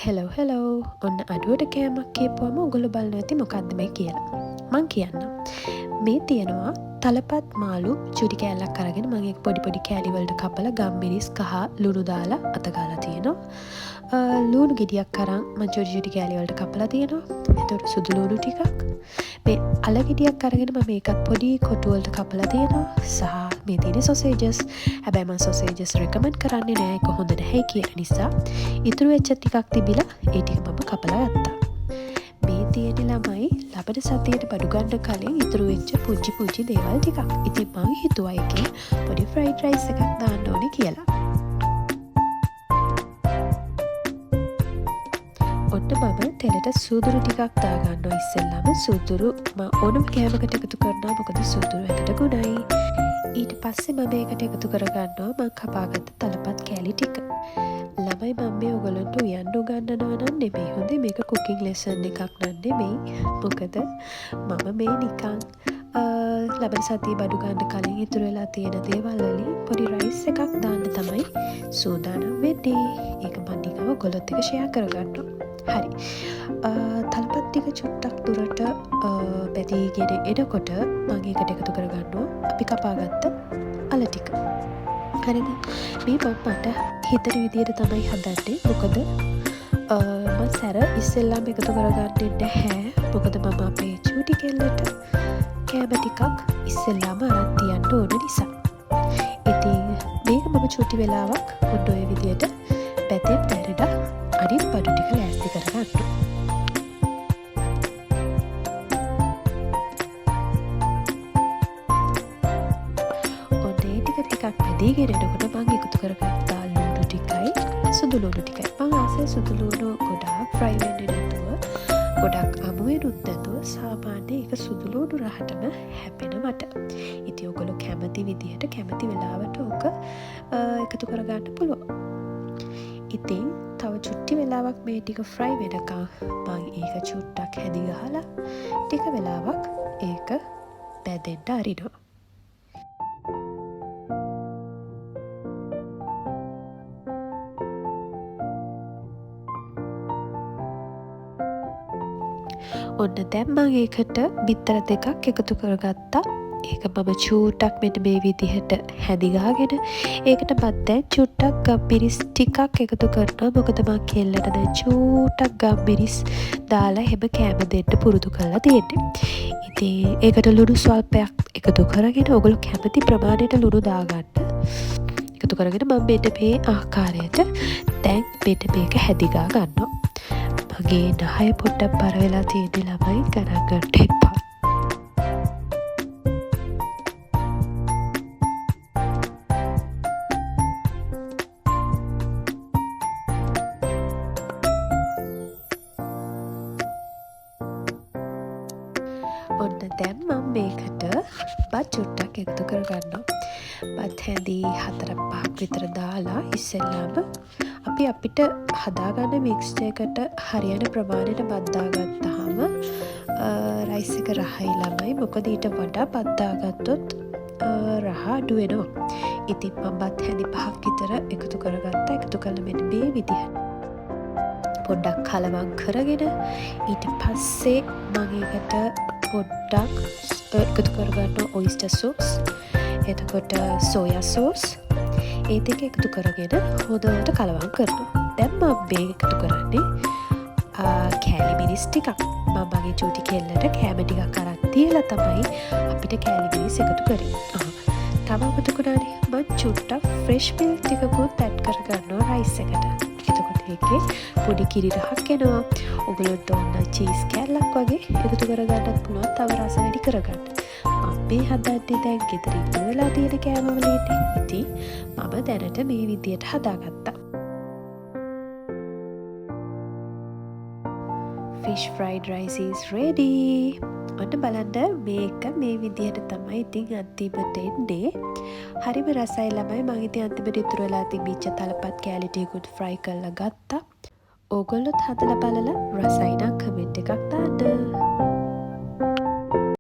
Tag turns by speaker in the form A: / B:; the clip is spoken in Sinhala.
A: හෙලෝ ඔන්න අඩුවට කෑමක් කියපුවම ඔගොල්ලෝ බලනවා ඇති මොකක්ද මේ කියලා. මං කියන්නම්. මේ තියෙනවා තලපත් මාළු චුටි කෑල්ලක් අරගෙන මම ඒක පොඩි කෑලි වලට කපලා ගම්මිරිස් කහ ලුණු දාලා අතගාලා තියෙනවා. ලුණු ගෙඩියක් අරන් මම චුටි කෑලි වලට කපලා තියෙනවා. එතකොට සුදු ලුණු ටිකක්. මේ අල ගෙඩියක් අරගෙන මම ඒකත් පොඩි කොටු වලට කපලා තියෙනවා. සහ මේ තියෙන සොසේජස්. හැබැයි මම සොසේජස් රෙකමන්ඩ් කරන්නේ නෑ. ඒක හොඳ නැහැ කියන නිසා. ඉතුරු වෙච්ච ටිකක් තිබිලා ඒ ටික මම කපලා ගත්තා. මේ තියෙන ළමයි ලබන සතියට බඩු ගන්න කලින් ඉතුරු වෙච්ච පුංචි දේවල් ටිකක්. ඉතින් මම හිතුවා එකේ පොඩි ෆ්‍රයිඩ් රයිස් එකක් දාන්න ඕනේ කියලා. ඔන්න මම තෙලට සූදුරු ටිකක් දාගන්නවා ඉස්සෙල්ලාම. සූදුරු මම ඕනම කෑමකට එකතු කරනවා මොකද සූදුරු ඇකට ගුණයි. ඊට පස්සේ මම ඒකට එකතු කරගන්නවා මම කපාගත්ත තලපත් කෑලි ටික. ළමයි මම මේ ඔයගොල්ලන්ට උයන්න උගන්වනවා නම් නෙමෙයි හොඳේ මේක කුකින් ලෙසන් එකක් නම් නෙමෙයි. මොකද මම මේ නිකන් ලබන සතිය බඩු ගන්න කලින් ඉතුරු වෙලා තියෙන දේවල් වලින් පොඩි රයිස් එකක් දාන්න තමයි සූදානම් වෙන්නේ. ඒක මම නිකන් ඔයගොල්ලොත් එක්ක ෂෙයා කරගන්නවා. හරි. තලපත් ටික චුට්ටක් දුරට බැදීගෙන එනකොට මම ඒකට එකතු කරගන්නවා අපි කපාගත්ත අල ටික. හරිද? මේ මට හිතන විදියට තමයි හදන්නේ. මොකද මම සැර ඉස්සෙල්ලාම එකතු කරගන්නේ නැහැ. මොකද මම අපේ චූටි කෙල්ලට කෑම ටිකක් ඉස්සෙල්ලාම අරන් තියන්න ඕන නිසා. ඉතින් මේක මම චූටි වෙලාවක් ඔන්න ඔය විදියට පැතෙන් පැරලා අනිත් බඩු ටික ලෑස්ති කරගන්නවා. පැදීගෙන එනකොට මම එකතු කරගත්තා ලුණු ටිකයි සුදු ලුණු ටිකයි. මම ආසයි සුදු ලුණු ගොඩාක් ෆ්‍රයි වෙන්නේ නැතුව ගොඩක් අමු වෙනුත් නැතුව සාමාන්‍යයෙන් ඒක සුදු ලුණු රහටම හැපෙන මට. ඉතින් ඔයගොල්ලෝ කැමති විදිහට කැමති වෙලාවට ඕක එකතු කරගන්න පුළුවන්. ඉතින් තව චුට්ටි වෙලාවක් මේ ටික ෆ්‍රයි වෙනකම් මම ඒක චුට්ටක් හැදි ගහලා ටික වෙලාවක් ඒක බැදෙන්න අරිනවා. ඔන්න දැන් මම ඒකට බිත්තර දෙකක් එකතු කරගත්තා. ඒක මම චූට්ටක් මෙන්න මේ විදිහට හැදි ගහගෙන ඒකට මම දැන් චුට්ටක් ගම්මිරිස් ටිකක් එකතු කරනවා. මොකද මම කෙල්ලට දැන් චූට්ටක් ගම්මිරිස් දාලා හැම කෑම දෙන්න පුරුදු කරලා තියෙන්නේ. ඉතින් ඒකට ලුණු ස්වල්පයක් එකතු කරගෙන ඔයගොල්ලෝ කැමති ප්‍රමාණයට ලුණු දාගන්න. එකතු කරගෙන මම මෙන්න මේ ආකාරයට දැන් මෙන්න මේක හැදි ගන්නවා. මගේ නහය පොට්ටක් බර වෙලා තියෙන ළමයි ගණන් ගන්න එපා. ඔන්න දැන් මම මේකට බත් චුට්ටක් එකතු කරගන්නවා. බත් හැඳි 4-5ක් විතර දාලා ඉස්සෙල්ලාම අපිට හදාගන්න මික්ස්චර් එකට හරියන ප්‍රමාණයට බත් දාගත්තාම රයිස් එක රහයි ළමයි. මොකද ඊට වඩා බත් දාගත්තොත් රහ අඩු වෙනවා. ඉතින් මම බත් හැඳි 5ක් විතර එකතු කරගත්තා. එකතු කළා මෙන්න මේ විදිහට. පොඩ්ඩක් කලවම් කරගෙන ඊට පස්සේ මම ඒකට පොඩ්ඩක් එකතු කරගන්නවා ඔයිස්ටර් සෝස්. එතකොට සෝයා සෝස්. ඒ දෙක එකතු කරගෙන හොඳට කලවම් කරනවා. දැන් මම මේ එකතු කරන්නේ කෑලි මිරිස් ටිකක්. මම මගේ චූටි කෙල්ලට කෑම ටිකක් අරන් තියලා තමයි අපිට කෑලි මිරිස් එකතු කරේ. තව මතකුණානේ මම චුට්ටක් ෆ්‍රෙෂ් මිල්ක් ටිකකුත් ඇඩ් කරගන්නවා රයිස් එකට. එතකොට ඒකේ පොඩි කිරි රහක් එනවා. ඔයගොල්ලොන්ට ඕන චීස් කෑල්ලක් වගේ එකතු කරගන්නත් පුළුවන් තව රස වැඩි කරගන්න. මේ හදන්නේ දැන් ගෙදර ඉතුරු වෙලා තියෙන කෑම වලින්. ඉතින් මම දැනට මේ විදියට හදාගත්තා. fish fried rice is ready. ඔන්න බලන්න මේක මේ විදියට තමයි ඉතින් අන්තිමට එන්නේ. හරිම රසයි ළමයි. මම ඉතින් අන්තිමට ඉතුරු වෙලා තිබිච්ච තලපත් කෑලි ටිකුත් fry කරලා ගත්තා. ඕගොල්ලොත් හදලා බලලා රසයි නම් කමෙන්ට් එකක් දාන්න.